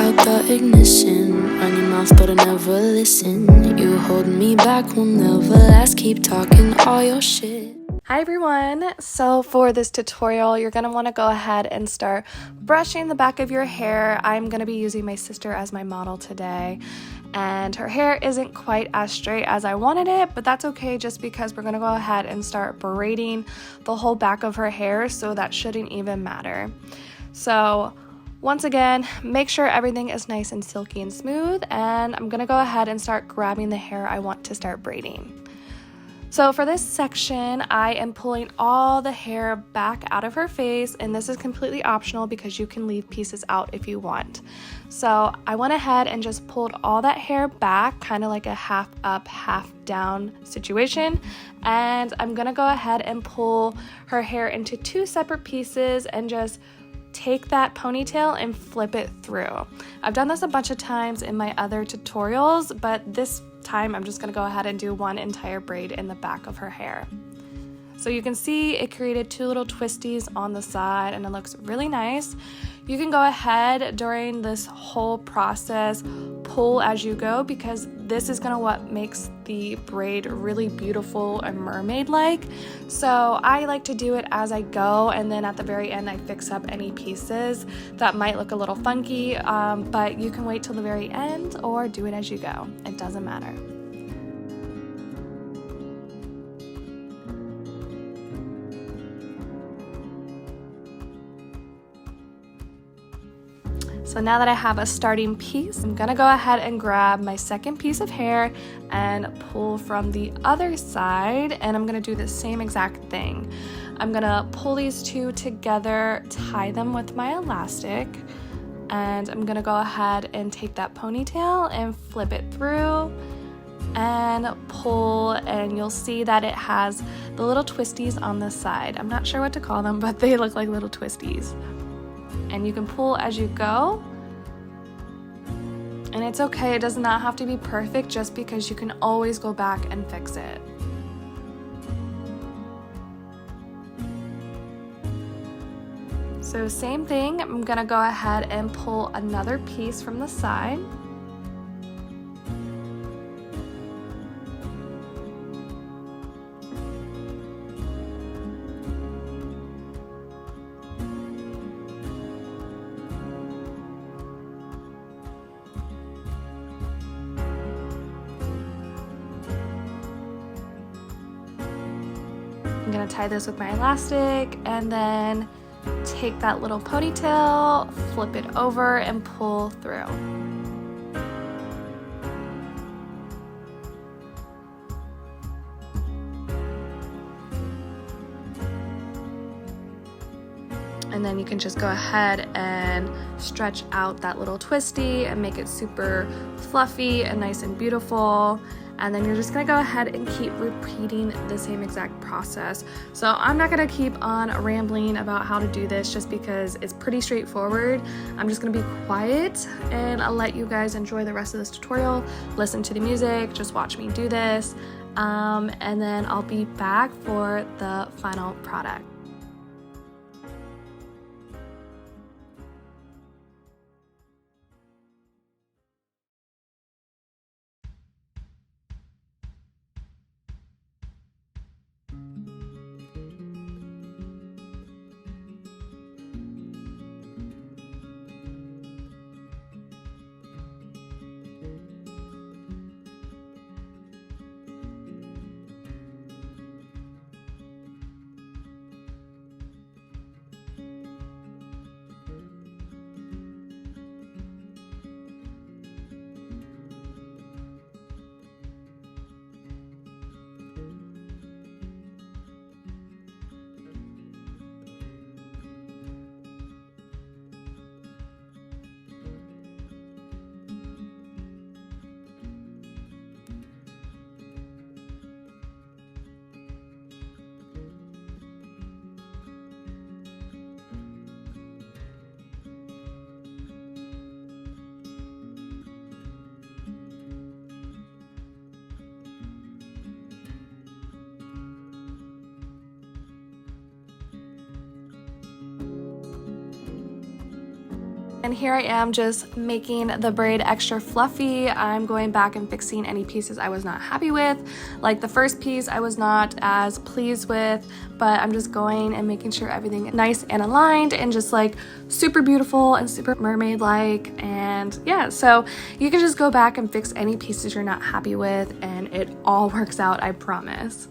out the ignition. Run your mouth but I never listen. You hold me back, will never last. Keep talking all your shit. Hi everyone! So for this tutorial, you're going to want to go ahead and start brushing the back of your hair. I'm going to be using my sister as my model today, and her hair isn't quite as straight as I wanted it, but that's okay just because we're going to go ahead and start braiding the whole back of her hair, so that shouldn't even matter. So once again, make sure everything is nice and silky and smooth, and I'm going to go ahead and start grabbing the hair I want to start braiding. So for this section, I am pulling all the hair back out of her face, and this is completely optional because you can leave pieces out if you want. So I went ahead and just pulled all that hair back, kind of like a half up, half down situation. And I'm gonna go ahead and pull her hair into two separate pieces and just take that ponytail and flip it through. I've done this a bunch of times in my other tutorials, but this time I'm just going to go ahead and do one entire braid in the back of her hair. So you can see it created two little twisties on the side, and it looks really nice. You can go ahead during this whole process, pull as you go, because this is gonna what makes the braid really beautiful and mermaid-like. So I like to do it as I go, and then at the very end I fix up any pieces that might look a little funky, but you can wait till the very end or do it as you go. It doesn't matter. So now that I have a starting piece, I'm gonna go ahead and grab my second piece of hair and pull from the other side, and I'm gonna do the same exact thing. I'm gonna pull these two together, tie them with my elastic, and I'm gonna go ahead and take that ponytail and flip it through and pull, and you'll see that it has the little twisties on the side. I'm not sure what to call them, but they look like little twisties. And you can pull as you go, and it's okay, it does not have to be perfect just because you can always go back and fix it. So same thing, I'm gonna go ahead and pull another piece from the side. I'm gonna tie this with my elastic and then take that little ponytail, flip it over, and pull through. And then you can just go ahead and stretch out that little twisty and make it super fluffy and nice and beautiful. And then you're just gonna go ahead and keep repeating the same exact process. So I'm not gonna keep on rambling about how to do this just because it's pretty straightforward. I'm just gonna be quiet and I'll let you guys enjoy the rest of this tutorial, listen to the music, just watch me do this, and then I'll be back for the final product. And here I am just making the braid extra fluffy. I'm going back and fixing any pieces I was not happy with. Like the first piece I was not as pleased with, but I'm just going and making sure everything is nice and aligned and just like super beautiful and super mermaid-like. And yeah, so you can just go back and fix any pieces you're not happy with and it all works out, I promise.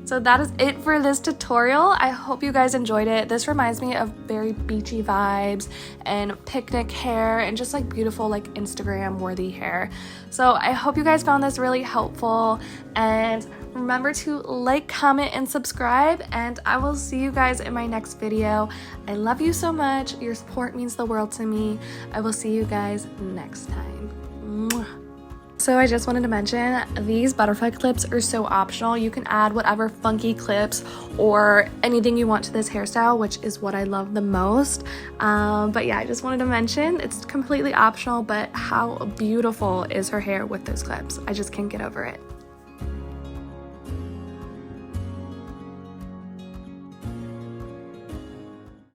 So that is it for this tutorial. I hope you guys enjoyed it. This reminds me of very beachy vibes and picnic hair and just like beautiful like Instagram worthy hair. So I hope you guys found this really helpful, and remember to like, comment, and subscribe, and I will see you guys in my next video. I love you so much. Your support means the world to me. I will see you guys next time. Mwah. So I just wanted to mention, these butterfly clips are so optional. You can add whatever funky clips or anything you want to this hairstyle, which is what I love the most. But yeah, I just wanted to mention it's completely optional, but how beautiful is her hair with those clips? I just can't get over it.